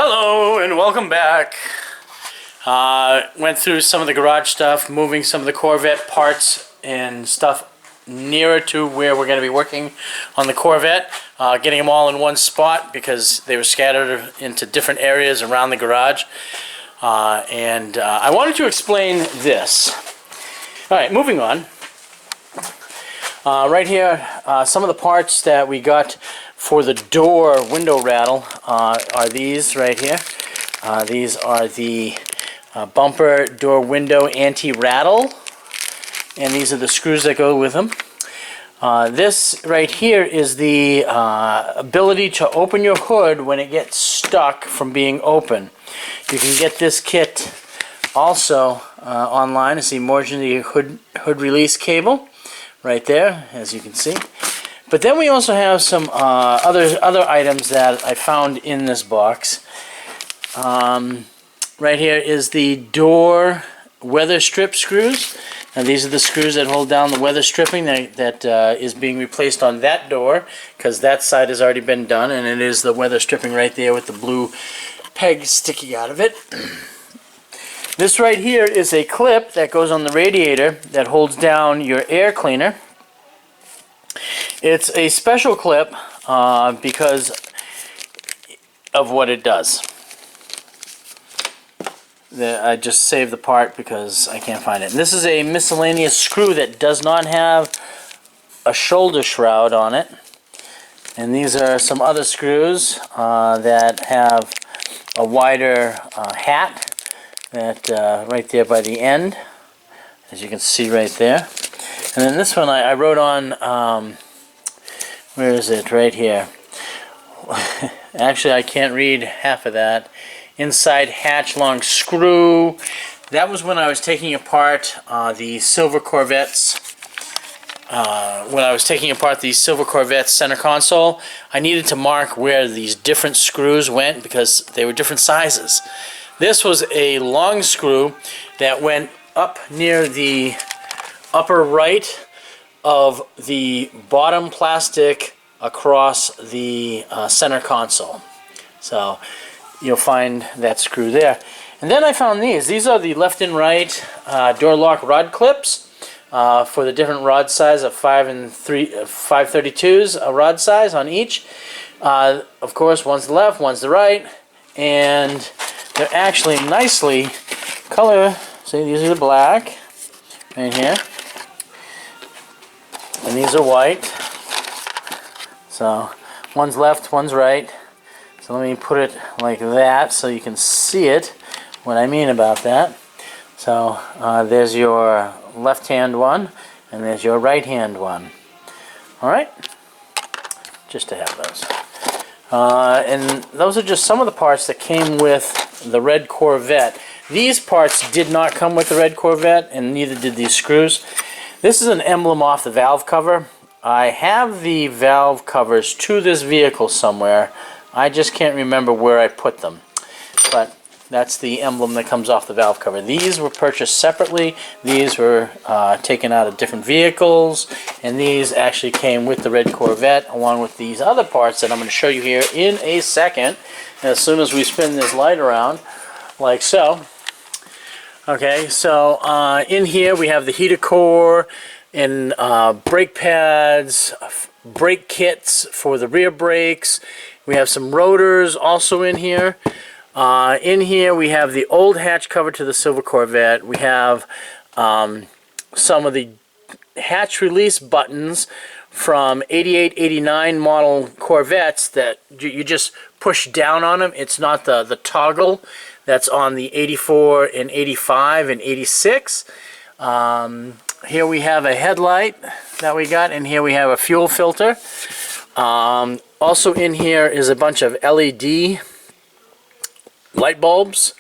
Hello and welcome back. Went through some of the garage stuff, moving some of the Corvette parts and stuff nearer to where we're going to be working on the Corvette, getting them all in one spot because they were scattered into different areas around the garage. I wanted to explain this. Alright, moving on. Right here, some of the parts that we got for the door window rattle are these right here. These are the bumper door window anti-rattle, and these are the screws that go with them. This right here is the ability to open your hood when it gets stuck from being open. You can get this kit also online. It's the emergency hood release cable right there, as you can see. But then we also have some other items that I found in this box. Right here is the door weather strip screws. Now these are the screws that hold down the weather stripping that is being replaced on that door, because that side has already been done, and it is the weather stripping right there with the blue peg sticking out of it. This right here is a clip that goes on the radiator that holds down your air cleaner. It's a special clip because of what it does. I just saved the part because I can't find it. And this is a miscellaneous screw that does not have a shoulder shroud on it. And these are some other screws that have a wider hat that right there by the end, as you can see right there. And then this one I wrote on, where is it? Right here. Actually, I can't read half of that. Inside hatch long screw. That was when I was taking apart the silver Corvettes. When I was taking apart the silver Corvette center console, I needed to mark where these different screws went because they were different sizes. This was a long screw that went up near the upper right of the bottom plastic across the center console. So you'll find that screw there. And then I found these. These are the left and right door lock rod clips for the different rod size of 532s a rod size on each. Of course, one's the left, one's the right, and they're actually nicely color. See, these are the black right here, and these are white. So one's left, one's right. So let me put it like that so you can see it, what I mean about that. So there's your left hand one, and there's your right hand one. Alright, just to have those. And those are just some of the parts that came with the Red Corvette. These parts did not come with the Red Corvette, and neither did these screws. This is an emblem off the valve cover. I have the valve covers to this vehicle somewhere. I just can't remember where I put them. But that's the emblem that comes off the valve cover. These were purchased separately. These were taken out of different vehicles. And these actually came with the Red Corvette, along with these other parts that I'm going to show you here in a second, as soon as we spin this light around, like so. Okay, so in here we have the heater core and brake pads, brake kits for the rear brakes. We have some rotors also in here. In here we have the old hatch cover to the silver Corvette. We have some of the hatch release buttons from 88, 89 model Corvettes that you just push down on them. It's not the toggle that's on the 84 and 85 and 86. Here we have a headlight that we got, and here we have a fuel filter. Also in here is a bunch of LED light bulbs.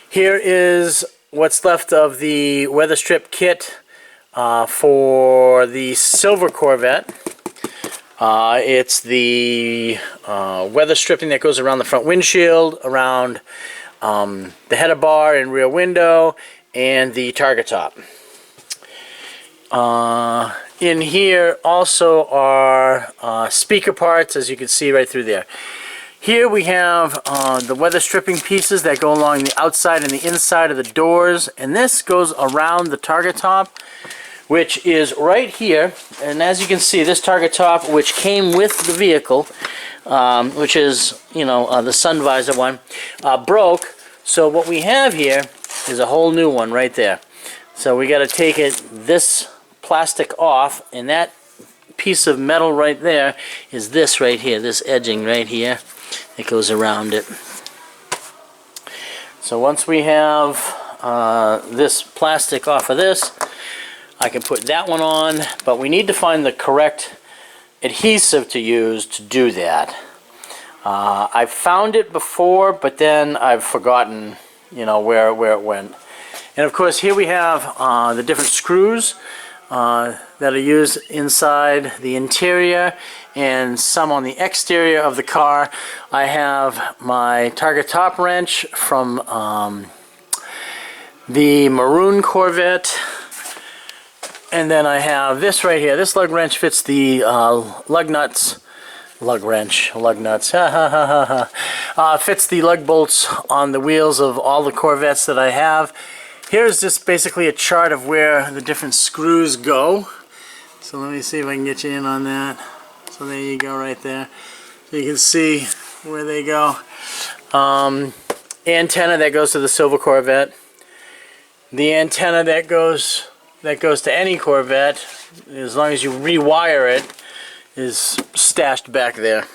Here is what's left of the weather strip kit for the silver Corvette. It's the weather stripping that goes around the front windshield, around the header bar and rear window, and the target top. In here also are speaker parts, as you can see right through there. Here we have the weather stripping pieces that go along the outside and the inside of the doors, and this goes around the target top, which is right here. And as you can see, this target top, which came with the vehicle, which is, you know, the sun visor one, broke. So what we have here is a whole new one right there. So we got to take this plastic off, and that piece of metal right there is this right here, this edging right here. It goes around it. So once we have this plastic off of this, I can put that one on, but we need to find the correct adhesive to use to do that. I've found it before, but then I've forgotten, you know, where it went. And of course, here we have the different screws that are used inside the interior and some on the exterior of the car. I have my target top wrench from the maroon Corvette, and then I have this right here. This lug wrench fits the lug nuts. Lug nuts, fits the lug bolts on the wheels of all the Corvettes that I have. Here's just basically a chart of where the different screws go. So let me see if I can get you in on that. So there you go right there. So you can see where they go. Antenna that goes to the silver Corvette. The antenna that goes to any Corvette, as long as you rewire it, is stashed back there.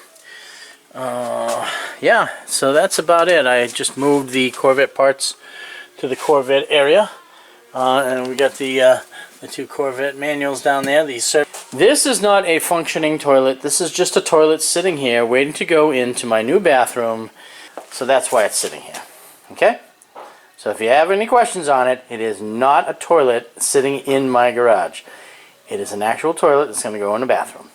Yeah, so that's about it. I just moved the Corvette parts to the Corvette area, and we got the two Corvette manuals down there. This is not a functioning toilet. This is just a toilet sitting here waiting to go into my new bathroom, so that's why it's sitting here. Okay, so if you have any questions on it, it is not a toilet sitting in my garage. It is an actual toilet that's going to go in the bathroom.